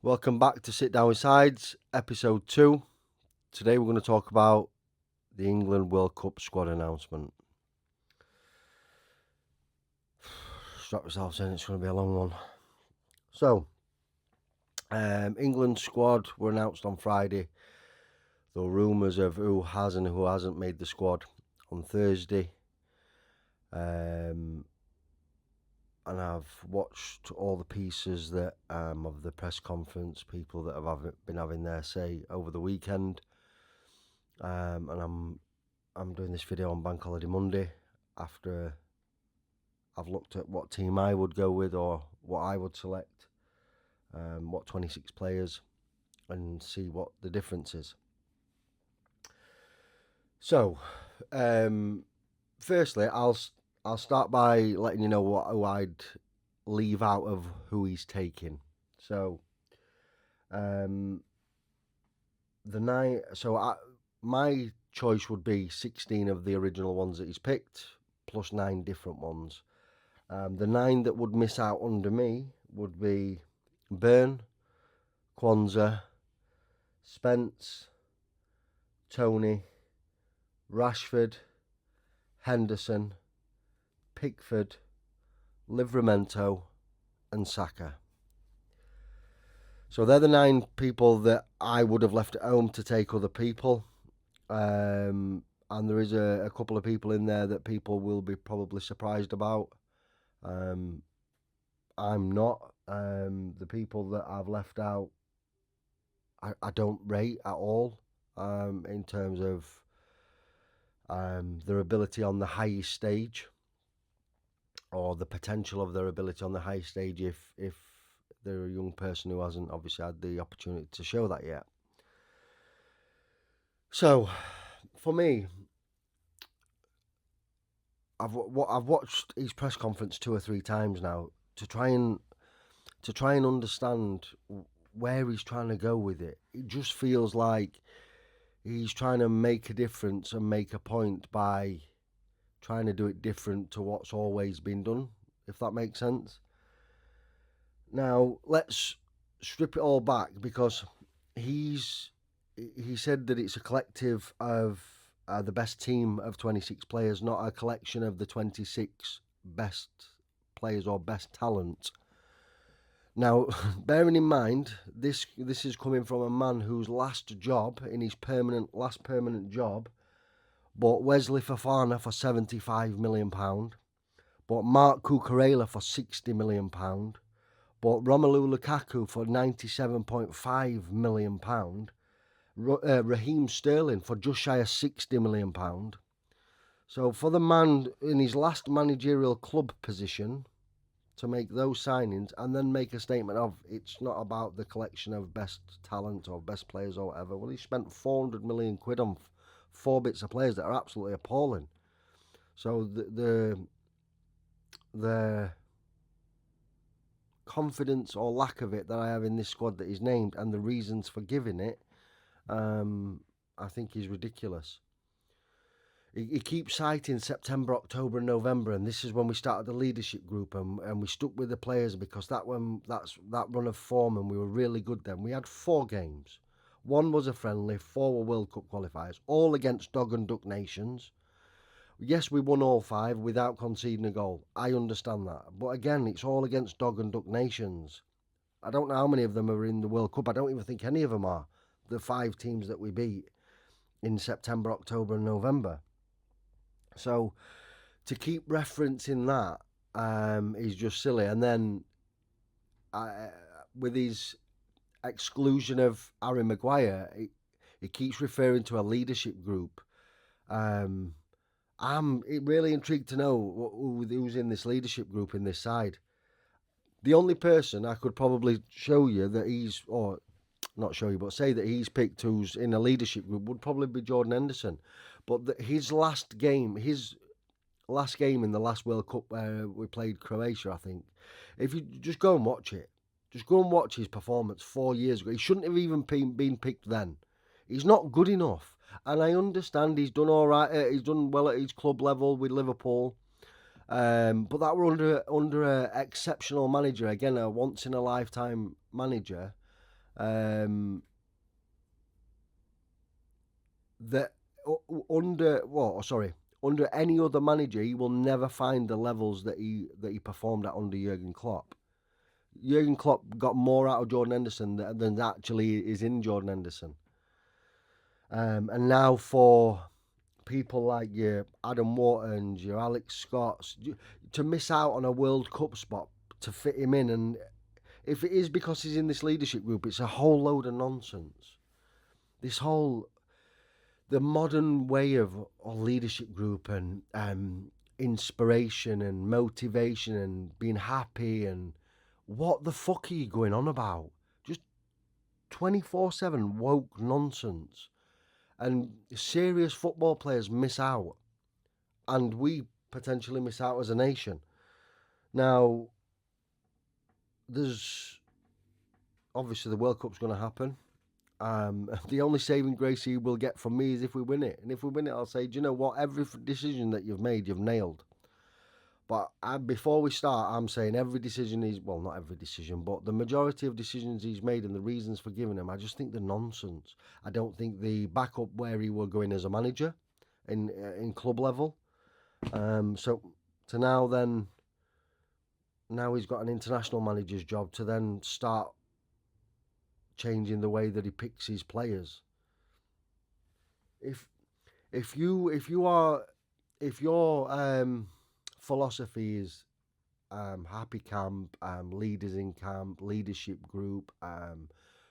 Welcome back to Sit Down with Sides, episode 2. Today we're going to talk about the England World Cup squad announcement. Strap yourselves in, it's going to be a long one. So, England squad were announced on Friday. There were rumours of who has and who hasn't made the squad on Thursday. And I've watched all the pieces that of the press conference, people that have been having their say over the weekend. And I'm doing this video on Bank Holiday Monday after I've looked at what team I would go with or what I would select, what 26 players, and see what the difference is. So, firstly, I'll start by letting you know who I'd leave out of who he's taking. So, my choice would be 16 of the original ones that he's picked, plus 9 different ones. The 9 that would miss out under me would be Byrne, Kwanzaa, Spence, Tony, Rashford, Henderson, Pickford, Livramento, and Saka. So they're the 9 people that I would have left at home to take other people. And there is a couple of people in there that people will be probably surprised about. I'm not. The people that I've left out, I don't rate at all in terms of their ability on the highest stage, or the potential of their ability on the highest stage if they're a young person who hasn't obviously had the opportunity to show that yet. So, for me, I've watched his press conference 2 or 3 times now to try and understand where he's trying to go with it. It just feels like he's trying to make a difference and make a point by trying to do it different to what's always been done, if that makes sense. Now, let's strip it all back, because he said that it's a collective of the best team of 26 players, not a collection of the 26 best players or best talent. Now, bearing in mind, this is coming from a man whose last job, in his last permanent job, bought Wesley Fofana for £75 million, bought Mark Cucurella for £60 million, bought Romelu Lukaku for £97.5 million, Raheem Sterling for just shy of £60 million. So for the man in his last managerial club position to make those signings and then make a statement of it's not about the collection of best talent or best players or whatever. Well, he spent 400 million quid on 4 bits of players that are absolutely appalling. So the confidence or lack of it that I have in this squad that is named and the reasons for giving it, I think is ridiculous. He keeps citing September, October and November, and this is when we started the leadership group, and we stuck with the players because that run of form, and we were really good then. We had 4 games. 1 was a friendly, 4 were World Cup qualifiers, all against dog and duck nations. Yes, we won all 5 without conceding a goal. I understand that. But again, it's all against dog and duck nations. I don't know how many of them are in the World Cup. I don't even think any of them are. The 5 teams that we beat in September, October and November. So to keep referencing that is just silly. And then with his exclusion of Harry Maguire, he keeps referring to a leadership group. I'm really intrigued to know who's in this leadership group in this side. The only person I could probably show you that he's, or not show you, but say that he's picked who's in a leadership group would probably be Jordan Henderson. But his last game in the last World Cup where we played Croatia, I think, if you just go and watch it, just go and watch his performance 4 years ago. He shouldn't have even been picked then. He's not good enough. And I understand he's done all right. He's done well at his club level with Liverpool. But that were under an exceptional manager. Again, a once-in-a-lifetime manager. that under any other manager, he will never find the levels that he performed at under Jurgen Klopp. Jurgen Klopp got more out of Jordan Henderson than actually is in Jordan Henderson. And now for people like your Adam Whartons, your Alex Scotts, to miss out on a World Cup spot to fit him in, and if it is because he's in this leadership group, it's a whole load of nonsense. This whole the modern way of a leadership group and inspiration and motivation and being happy, and what the fuck are you going on about? Just 24/7 woke nonsense. And serious football players miss out, and we potentially miss out as a nation. Now, there's obviously the World Cup's going to happen. The only saving grace he will get from me is if we win it. And if we win it, I'll say, do you know what? Every decision that you've made, you've nailed. But before we start, I'm saying every decision is, well, not every decision, but the majority of decisions he's made and the reasons for giving them, I just think they're nonsense. I don't think the backup where he will go in as a manager in club level. So to now he's got an international manager's job to then start changing the way that he picks his players. If your philosophy is happy camp, leaders in camp, leadership group,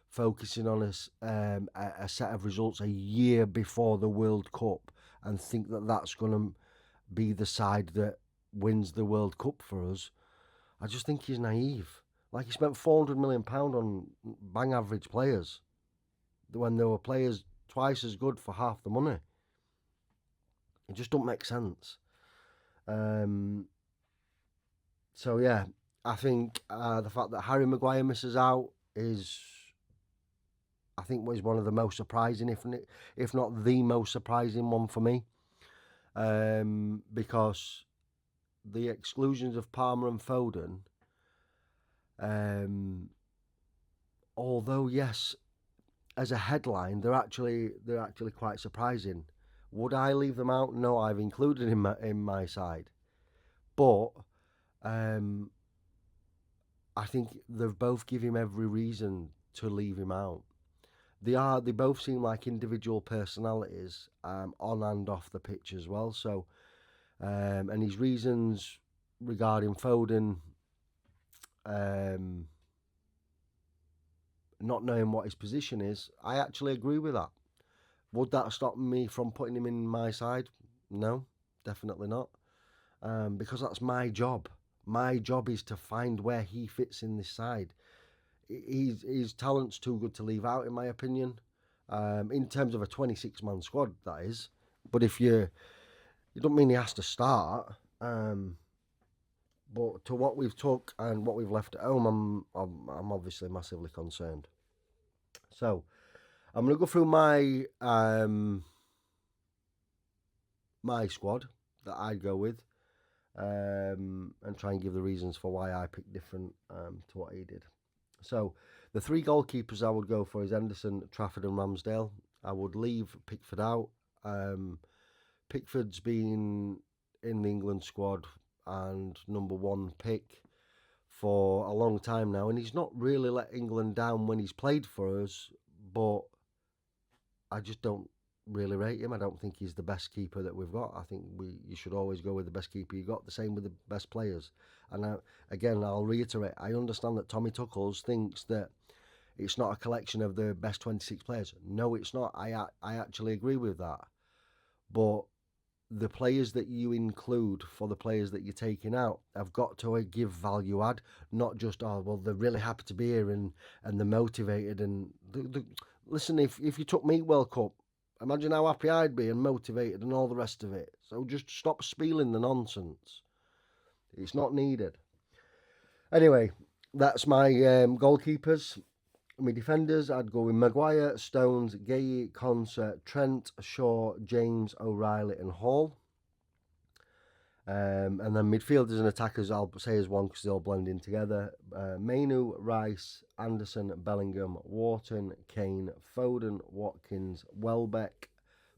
focusing on a set of results a year before the World Cup, and think that that's going to be the side that wins the World Cup for us, I just think he's naive. Like, he spent £400 million on bang average players when there were players twice as good for half the money. It just don't make sense. So yeah, I think the fact that Harry Maguire misses out is, I think, was one of the most surprising, if not the most surprising one for me, because the exclusions of Palmer and Foden, although yes, as a headline, they're actually quite surprising. Would I leave them out? No, I've included in my side, but I think they've both give him every reason to leave him out. They both seem like individual personalities, on and off the pitch as well. So, and his reasons regarding Foden, not knowing what his position is, I actually agree with that. Would that stop me from putting him in my side? No, definitely not. Because that's my job. My job is to find where he fits in this side. His talent's too good to leave out, in my opinion. In terms of a 26-man squad, that is. But if you don't mean he has to start. But to what we've took and what we've left at home, I'm obviously massively concerned. So I'm going to go through my my squad that I'd go with, and try and give the reasons for why I picked different to what he did. So the three goalkeepers I would go for is Henderson, Trafford and Ramsdale. I would leave Pickford out. Pickford's been in the England squad and number one pick for a long time now, and he's not really let England down when he's played for us, but I just don't really rate him. I don't think he's the best keeper that we've got. I think you should always go with the best keeper you got. The same with the best players. And again, I'll reiterate, I understand that Tommy Tuchel thinks that it's not a collection of the best 26 players. No, it's not. I actually agree with that. But the players that you include for the players that you're taking out have got to give value add, not just, oh, well, they're really happy to be here and they're motivated. And listen, if you took me World Cup, imagine how happy I'd be and motivated and all the rest of it. So just stop spieling the nonsense. It's not needed. Anyway, that's my goalkeepers. My defenders, I'd go with Maguire, Stones, Gay, Concert, Trent, Shaw, James, O'Reilly and Hall. And then midfielders and attackers, I'll say as one because they all blend in together. Mainu, Rice, Anderson, Bellingham, Wharton, Kane, Foden, Watkins, Welbeck,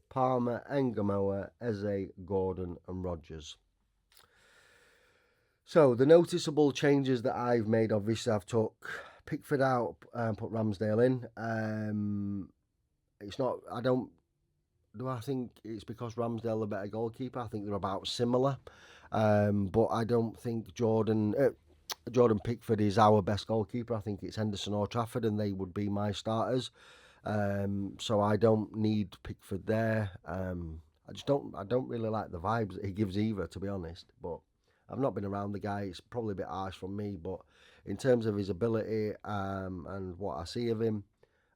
Palmer, Engamoa, Eze, Gordon and Rodgers. So the noticeable changes that I've made, obviously I've took Pickford out and put Ramsdale in. It's not, I think it's because Ramsdale a better goalkeeper? I think they're about similar. But I don't think Jordan Pickford is our best goalkeeper. I think it's Henderson or Trafford, and they would be my starters. So I don't need Pickford there. I don't really like the vibes that he gives either, to be honest. But I've not been around the guy. It's probably a bit harsh from me, but in terms of his ability and what I see of him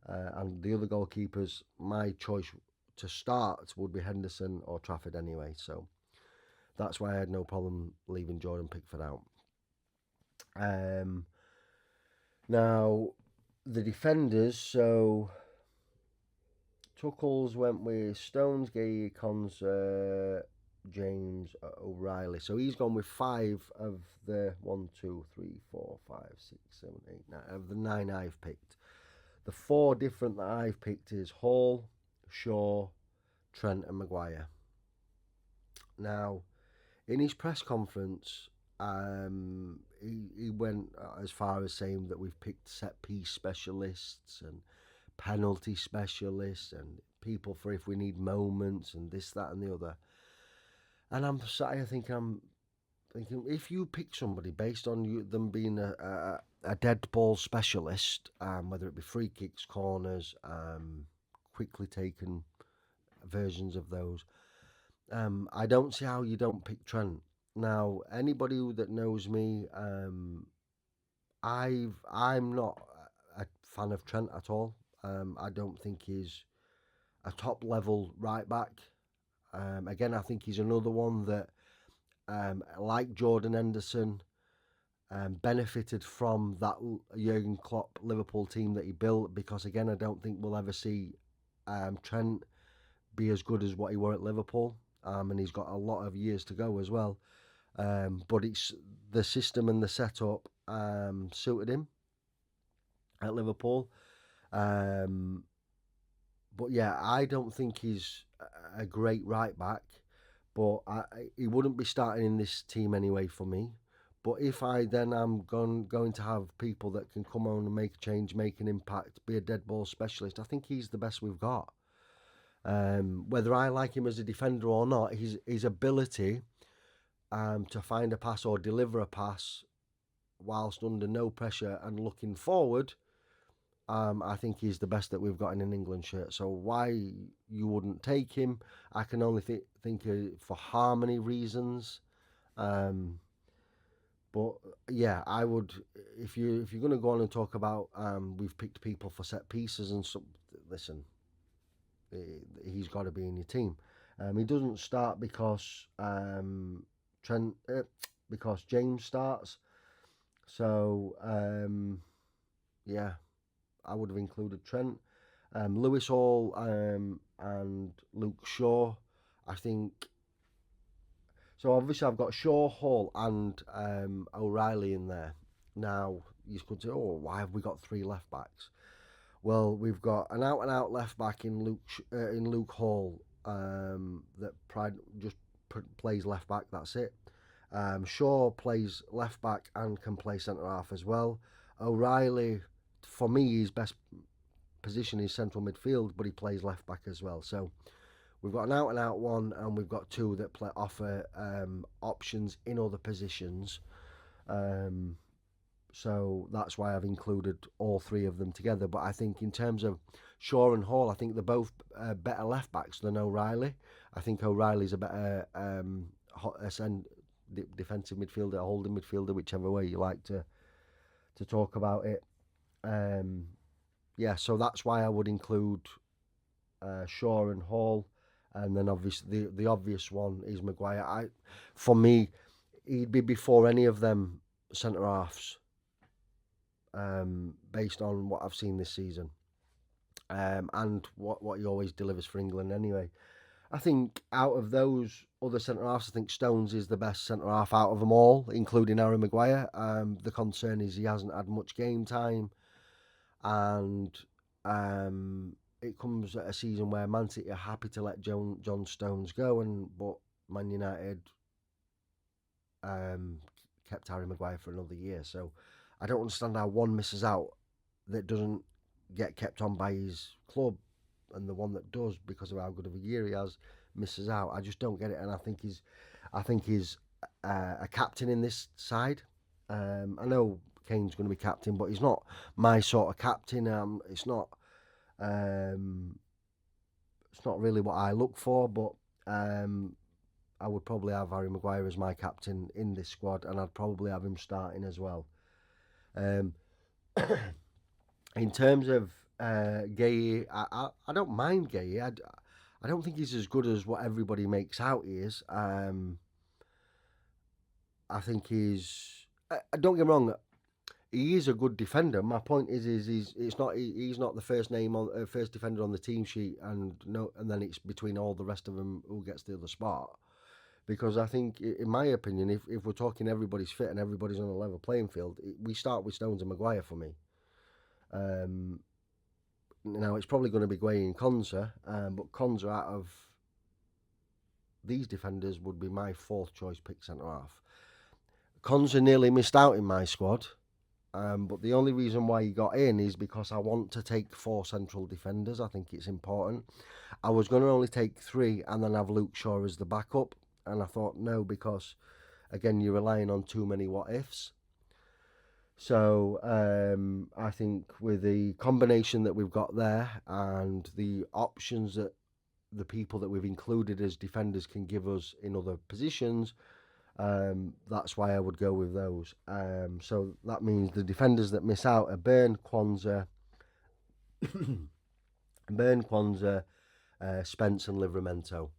and the other goalkeepers, my choice to start would be Henderson or Trafford anyway. So that's why I had no problem leaving Jordan Pickford out. Now, the defenders, so Tuchels went with Stones, Gay, Konsa, James, O'Reilly. So he's gone with 5 of the 1, 2, 3, 4, 5, 6, 7, 8, 9 of the 9 I've picked. The 4 different that I've picked is Hall, Shaw, Trent and Maguire. Now, in his press conference, he went as far as saying that we've picked set-piece specialists and penalty specialists and people for if we need moments and this, that and the other. And I'm sat here thinking, if you pick somebody based on them being a dead ball specialist, whether it be free kicks, corners, quickly taken versions of those, I don't see how you don't pick Trent. Now, anybody that knows me, I'm not a fan of Trent at all. I don't think he's a top level right back. Again, I think he's another one that, like Jordan Henderson, benefited from that Jurgen Klopp Liverpool team that he built. Because again, I don't think we'll ever see Trent be as good as what he were at Liverpool. And he's got a lot of years to go as well. But it's the system and the setup suited him at Liverpool. But yeah, I don't think he's a great right back, but he wouldn't be starting in this team anyway for me. But if I then am going to have people that can come on and make a change, make an impact, be a dead ball specialist, I think he's the best we've got. Whether I like him as a defender or not, his ability to find a pass or deliver a pass whilst under no pressure and looking forward, I think he's the best that we've got in an England shirt. So why you wouldn't take him, I can only think for harmony reasons. But yeah, I would, if you're going to go on and talk about we've picked people for set pieces and so, listen, he's got to be in your team. He doesn't start because because James starts. So yeah, I would have included Trent, Lewis Hall, and Luke Shaw. I think. So obviously I've got Shaw, Hall, and O'Reilly in there. Now you could say, "Oh, why have we got 3 left backs?" Well, we've got an out-and-out left back in Luke Hall that just plays left back. That's it. Shaw plays left back and can play centre half as well. O'Reilly, for me, his best position is central midfield, but he plays left back as well. So we've got an out-and-out one, and we've got 2 that offer options in other positions. So that's why I've included all 3 of them together. But I think in terms of Shaw and Hall, I think they're both better left backs than O'Reilly. I think O'Reilly's a better defensive midfielder, holding midfielder, whichever way you like to talk about it. Yeah, so that's why I would include Shaw and Hall, and then obviously the obvious one is Maguire. For me, he'd be before any of them centre halves, based on what I've seen this season, and what he always delivers for England anyway. I think out of those other centre halves, I think Stones is the best centre half out of them all, including Harry Maguire. The concern is he hasn't had much game time, and it comes at a season where Man City are happy to let John Stones go, but Man United um, kept Harry Maguire for another year. So I don't understand how one misses out that doesn't get kept on by his club, and the one that does, because of how good of a year he has, misses out. I just don't get it, and I think he's a captain in this side. I know Kane's going to be captain, but he's not my sort of captain. Um, it's not really what I look for, but um, I would probably have Harry Maguire as my captain in this squad, and I'd probably have him starting as well. Um, in terms of Gay, I don't mind Gay. I don't think he's as good as what everybody makes out he is. I think don't get me wrong. He is a good defender. My point is he's not the first name on first defender on the team sheet, and no, and then it's between all the rest of them who gets the other spot. Because I think, in my opinion, if we're talking everybody's fit and everybody's on a level playing field, we start with Stones and Maguire for me. Um, Now it's probably going to be Gueye and Konza, but Konza out of these defenders would be my fourth choice pick centre half. Konza nearly missed out in my squad, but the only reason why he got in is because I want to take 4 central defenders. I think it's important. I was going to only take 3 and then have Luke Shaw as the backup, and I thought no, because again you're relying on too many what ifs. So I think with the combination that we've got there and the options that the people that we've included as defenders can give us in other positions, that's why I would go with those. So that means the defenders that miss out are Burn, Kwanzaa, Spence, and Livramento.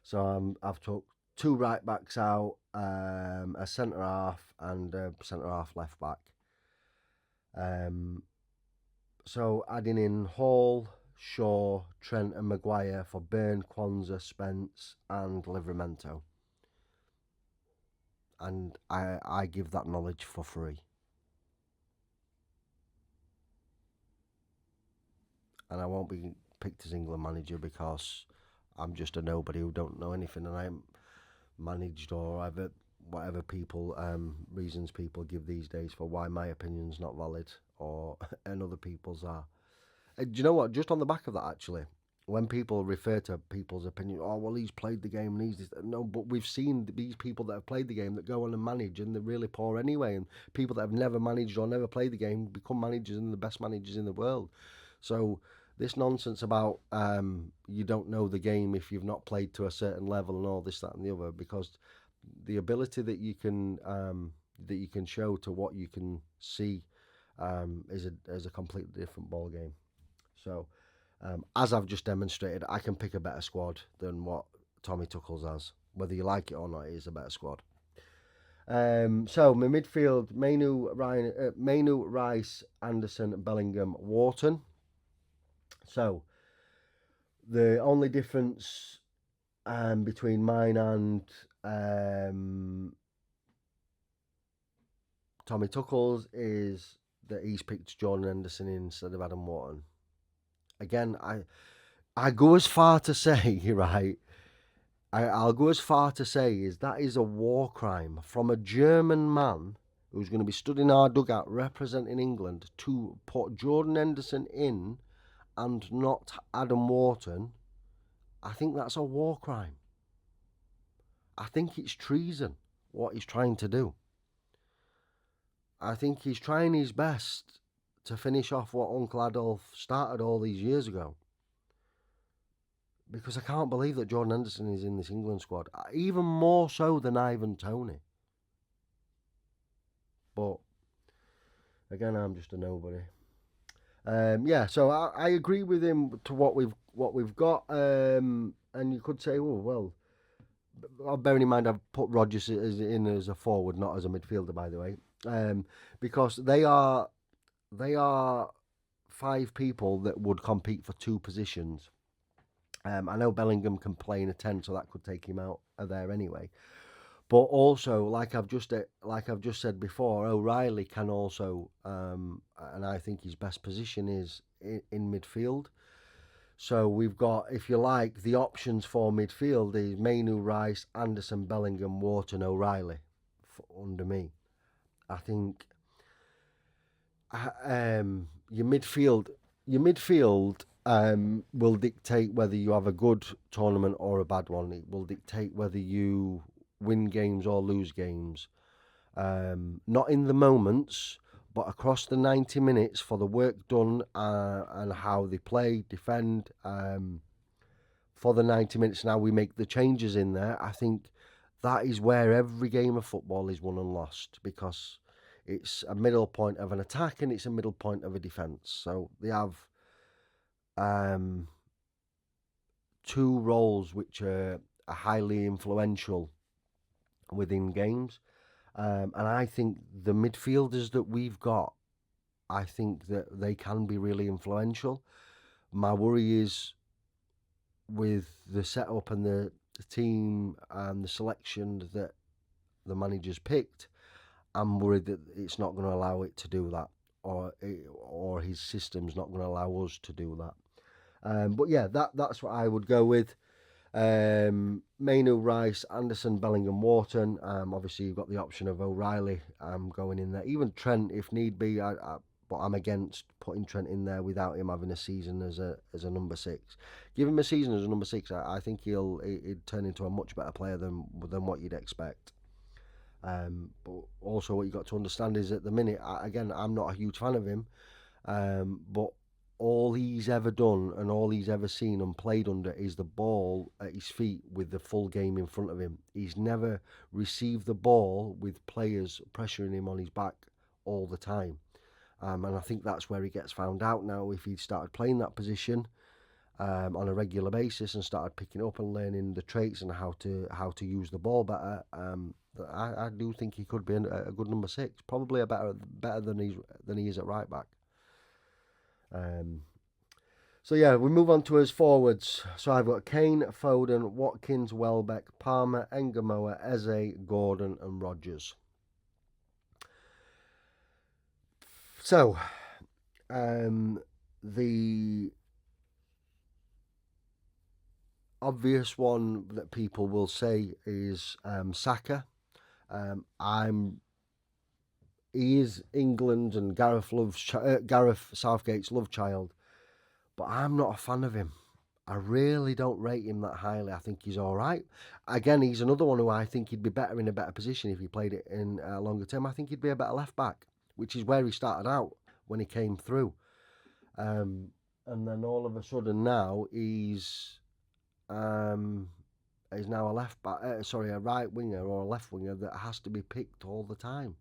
So I've took 2 right backs out, a centre half, and a centre half left back. So adding in Hall, Shaw, Trent, and Maguire for Burn, Kwanzaa, Spence, and Livramento. And I give that knowledge for free. And I won't be picked as England manager because I'm just a nobody who don't know anything, and I'm managed or whatever people reasons people give these days for why my opinion's not valid or and other people's are. Do you know what? Just on the back of that, actually, when people refer to people's opinion, oh well, he's played the game and he's this. No, but we've seen these people that have played the game that go on and manage, and they're really poor anyway. And people that have never managed or never played the game become managers and the best managers in the world. So this nonsense about you don't know the game if you've not played to a certain level and all this, that, and the other, because the ability that you can show to what you can see is a completely different ball game. So, as I've just demonstrated, I can pick a better squad than what Tommy Tuchels has. Whether you like it or not, it is a better squad. So my midfield: Mainu, Rice, Anderson, Bellingham, Wharton. So the only difference between mine and Tommy Tuchels is that he's picked Jordan Henderson instead of Adam Wharton. Again, I go as far to say, right, I'll go as far to say is that is a war crime from a German man who's going to be stood in our dugout representing England to put Jordan Henderson in and not Adam Wharton. I think that's a war crime. I think it's treason what he's trying to do. I think he's trying his best to finish off what Uncle Adolf started all these years ago. Because I can't believe that Jordan Henderson is in this England squad, even more so than Ivan Toney. But again, I'm just a nobody. So I agree with him to what we've got, and you could say, oh well. Bearing in mind, I've put Rodgers in as a forward, not as a midfielder, by the way, because they are 5 people that would compete for 2 positions. I know Bellingham can play in a 10, so that could take him out of there anyway. But also, like I've just said before, O'Reilly can also, and I think his best position is in midfield. So we've got, if you like, the options for midfield is Mainu, Rice, Anderson, Bellingham, Wharton, O'Reilly under me. I think your midfield will dictate whether you have a good tournament or a bad one. It will dictate whether you win games or lose games. Not in the moments, but across the 90 minutes for the work done and how they play, defend. For the 90 minutes now, we make the changes in there. I think that is where every game of football is won and lost, because it's a middle point of an attack and it's a middle point of a defence. So they have um, two roles which are highly influential within games. And I think the midfielders that we've got, I think that they can be really influential. My worry is with the setup and the team and the selection that the manager's picked. I'm worried that it's not going to allow it to do that, or his system's not going to allow us to do that. But yeah, that's what I would go with. Mainu, Rice, Anderson, Bellingham, Wharton. Obviously, you've got the option of O'Reilly going in there. Even Trent, if need be. But I'm against putting Trent in there without him having a season as a number 6. Give him a season as a number 6. I think he'd turn into a much better player than what you'd expect. But also, what you got to understand is at the minute, again, I'm not a huge fan of him. But all he's ever done and all he's ever seen and played under is the ball at his feet with the full game in front of him. He's never received the ball with players pressuring him on his back all the time. And I think that's where he gets found out now. If he started playing that position on a regular basis and started picking up and learning the traits and how to use the ball better, I do think he could be a good number 6, probably better than he is at right back. So yeah, we move on to his forwards. So I've got Kane, Foden, Watkins, Welbeck, Palmer, Engamoa, Eze, Gordon, and Rodgers. So, the obvious one that people will say is Saka. He is England and Gareth Southgate's love child, but I'm not a fan of him. I really don't rate him that highly. I think he's all right. Again, he's another one who I think he'd be better in a better position if he played it in longer term. I think he'd be a better left back, which is where he started out when he came through. And then all of a sudden now he's now a left back. A right winger or a left winger that has to be picked all the time.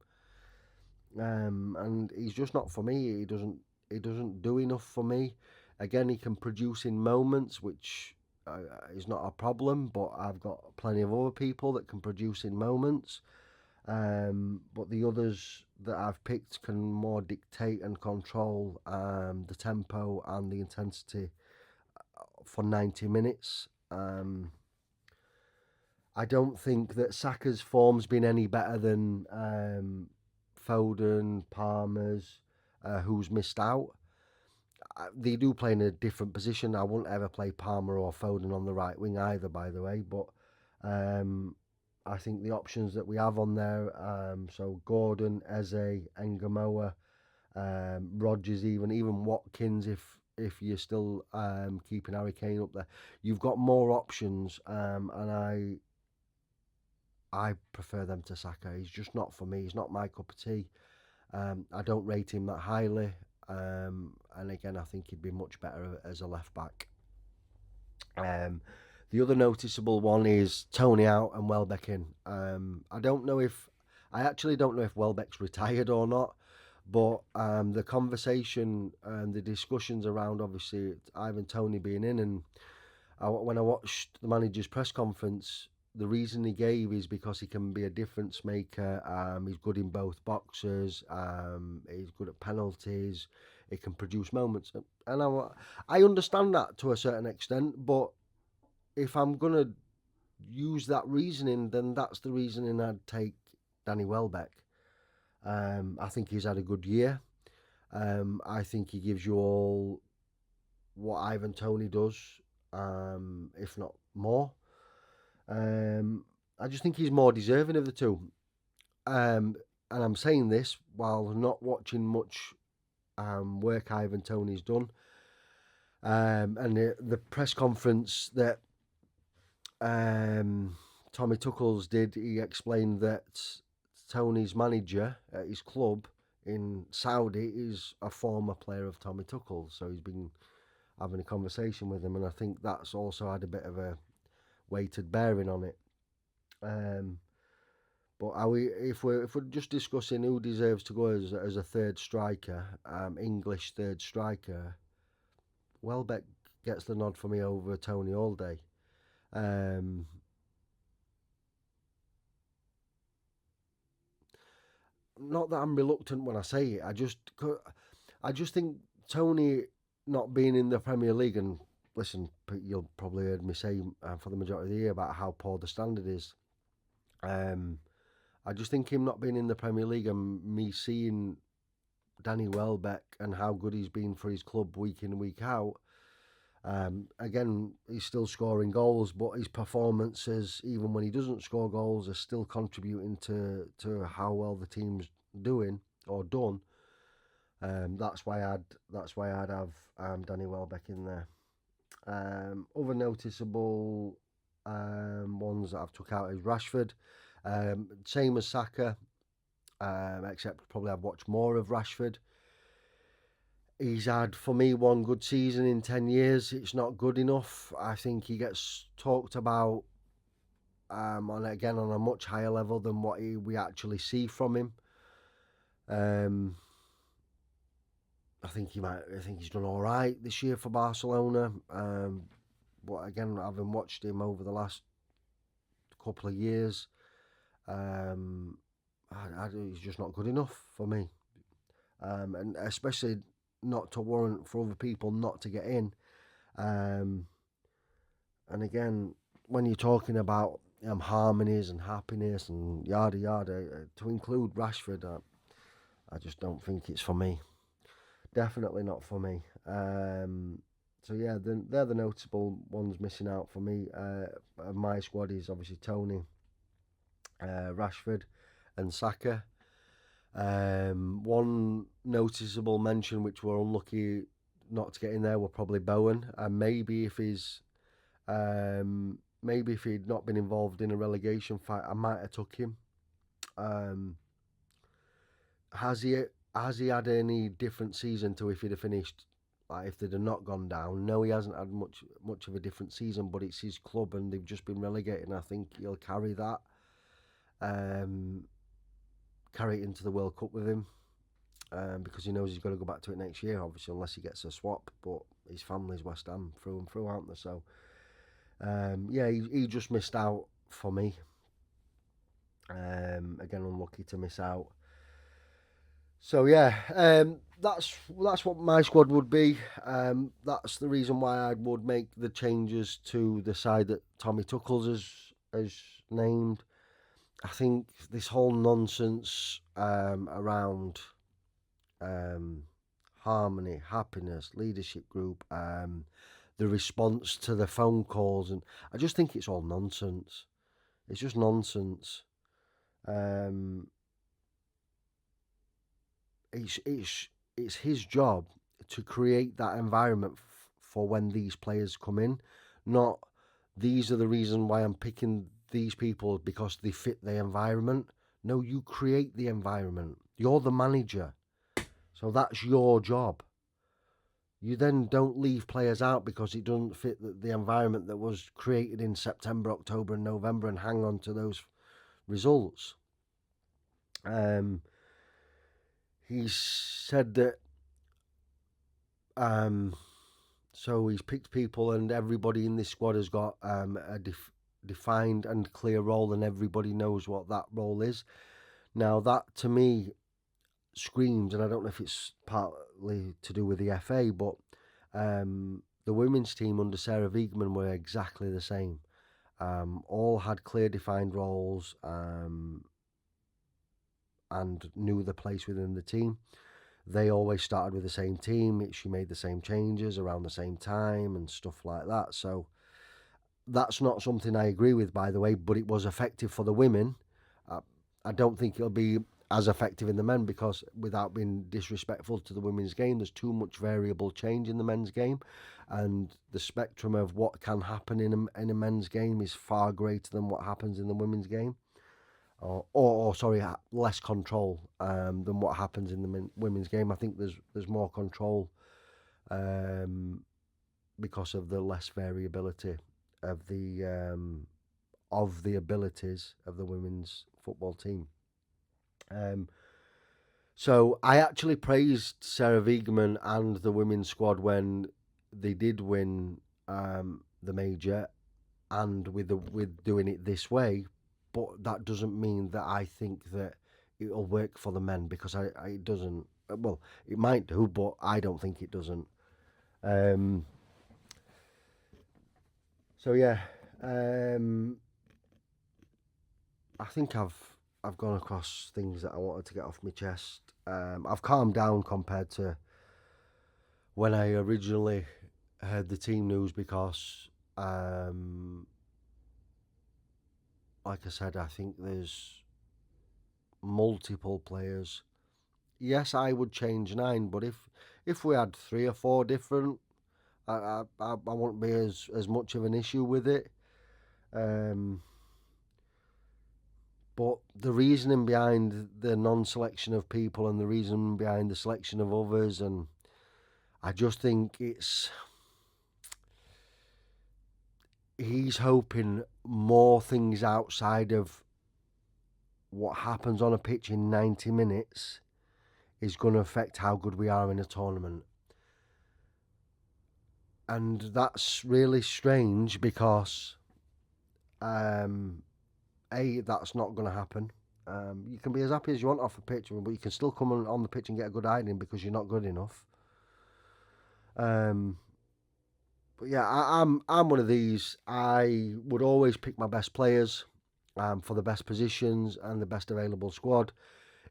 And he's just not for me. He doesn't do enough for me. Again, he can produce in moments, which is not a problem. But I've got plenty of other people that can produce in moments. But the others that I've picked can more dictate and control the tempo and the intensity for 90 minutes. I don't think that Saka's form's been any better than Foden, Palmer's, who's missed out. They do play in a different position. I wouldn't ever play Palmer or Foden on the right wing either, by the way. But I think the options that we have on there, so Gordon, Eze, Engamoa, Rodgers, even Watkins, if you're still keeping Harry Kane up there, you've got more options, and I prefer them to Saka. He's just not for me. He's not my cup of tea. I don't rate him that highly, and again, I think he'd be much better as a left back. The other noticeable one is Tony out and Welbeck in. I actually don't know if Welbeck's retired or not, but the conversation and the discussions around obviously Ivan Toney being in, and when I watched the manager's press conference, the reason he gave is because he can be a difference maker. He's good in both boxes. He's good at penalties. He can produce moments, and I understand that to a certain extent, but if I'm gonna use that reasoning, then that's the reasoning I'd take Danny Welbeck. I think he's had a good year. I think he gives you all what Ivan Toney does, if not more. I just think he's more deserving of the two. And I'm saying this while not watching much work Ivan Toney's done. And the press conference that Tommy Tuchels did, he explained that Tony's manager at his club in Saudi is a former player of Tommy Tuchel, so he's been having a conversation with him, and I think that's also had a bit of a weighted bearing on it. But if we're just discussing who deserves to go as a third striker, English third striker, Welbeck gets the nod for me over Tony all day. Not that I'm reluctant when I say it. I just think Tony not being in the Premier League, and listen, you'll probably heard me say for the majority of the year about how poor the standard is. I just think him not being in the Premier League and me seeing Danny Welbeck and how good he's been for his club week in, week out. Again, he's still scoring goals, but his performances, even when he doesn't score goals, are still contributing to how well the team's doing or done. That's why I'd have Danny Welbeck in there. Other noticeable ones that I've took out is Rashford. Same as Saka, except probably I've watched more of Rashford. He's had, for me, one good season in 10 years. It's not good enough. I think he gets talked about on a much higher level than what we actually see from him. I think he's done all right this year for Barcelona. But again, having watched him over the last couple of years, he's just not good enough for me. And especially not to warrant for other people not to get in. And again, when you're talking about harmonies and happiness and yada yada, to include Rashford, I just don't think it's for me. Definitely not for me. So yeah, they're the notable ones missing out for me. My squad is obviously Tony, Rashford, and Saka. One noticeable mention which we're unlucky not to get in there were probably Bowen, and maybe if he'd not been involved in a relegation fight, I might have took him. Has he had any different season to if he'd have finished, like if they'd have not gone down? No, he hasn't had much of a different season, but it's his club and they've just been relegated, and I think he'll carry that. Carry it into the World Cup with him, because he knows he's got to go back to it next year, obviously, unless he gets a swap. But his family's West Ham through and through, aren't they? So, yeah, he just missed out for me. Again, unlucky to miss out. So yeah, that's what my squad would be. That's the reason why I would make the changes to the side that Tommy Tuchel has named. I think this whole nonsense around harmony, happiness, leadership group, the response to the phone calls, and I just think it's all nonsense. It's just nonsense. It's his job to create that environment for when these players come in. Not these are the reason why I'm picking these people because they fit the environment. No, you create the environment. You're the manager. So that's your job. You then don't leave players out because it doesn't fit the environment that was created in September, October and November and hang on to those results. He's said that so he's picked people and everybody in this squad has got a defined and clear role and everybody knows what that role is. Now that to me screams, and I don't know if it's partly to do with the FA, but the women's team under Sarah Wiegman were exactly the same. All had clear defined roles and knew the place within the team. They always started with the same team. She made the same changes around the same time and stuff like that. So that's not something I agree with, by the way, but it was effective for the women. I don't think it'll be as effective in the men because, without being disrespectful to the women's game, there's too much variable change in the men's game, and the spectrum of what can happen in a men's game is far greater than what happens in the women's game. Or sorry, less control than what happens in the women's game. I think there's more control because of the less variability of the abilities of the women's football team. So I actually praised Sarah Wiegman and the women's squad when they did win the major, and with doing it this way. But that doesn't mean that I think that it'll work for the men, because it doesn't. Well, it might do, but I don't think it doesn't. So yeah, I think I've gone across things that I wanted to get off my chest. I've calmed down compared to when I originally heard the team news because, like I said, I think there's multiple players. Yes, I would change 9, but if we had 3 or 4 different, I wouldn't be as much of an issue with it. But the reasoning behind the non-selection of people and the reason behind the selection of others, and I just think he's hoping more things outside of what happens on a pitch in 90 minutes is going to affect how good we are in a tournament. And that's really strange because, that's not going to happen. You can be as happy as you want off the pitch, but you can still come on the pitch and get a good hiding because you're not good enough. But yeah, I'm one of these. I would always pick my best players for the best positions and the best available squad.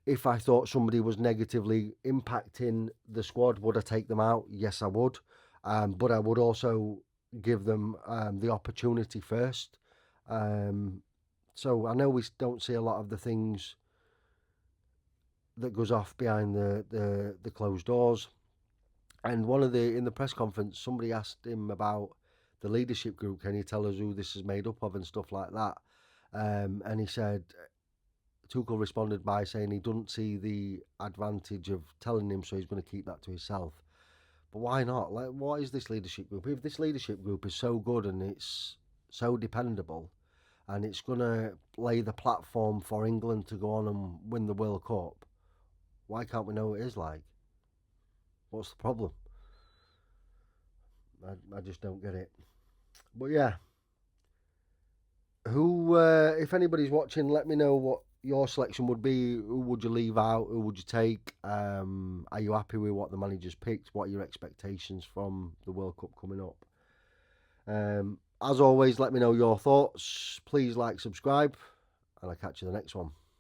If I thought somebody was negatively impacting the squad, would I take them out? Yes, I would. But I would also give them the opportunity first. So I know we don't see a lot of the things that goes off behind the closed doors. And in the press conference, somebody asked him about the leadership group. Can you tell us who this is made up of and stuff like that? And he said, Tuchel responded by saying he doesn't see the advantage of telling him, so he's going to keep that to himself. But why not? Like, what is this leadership group? If this leadership group is so good and it's so dependable, and it's going to lay the platform for England to go on and win the World Cup, why can't we know what it is like? What's the problem? I just don't get it. But yeah, if anybody's watching, let me know what your selection would be. Who would you leave out? Who would you take? Are you happy with what the manager's picked? What are your expectations from the World Cup coming up? As always, let me know your thoughts. Please like, subscribe, and I'll catch you in the next one.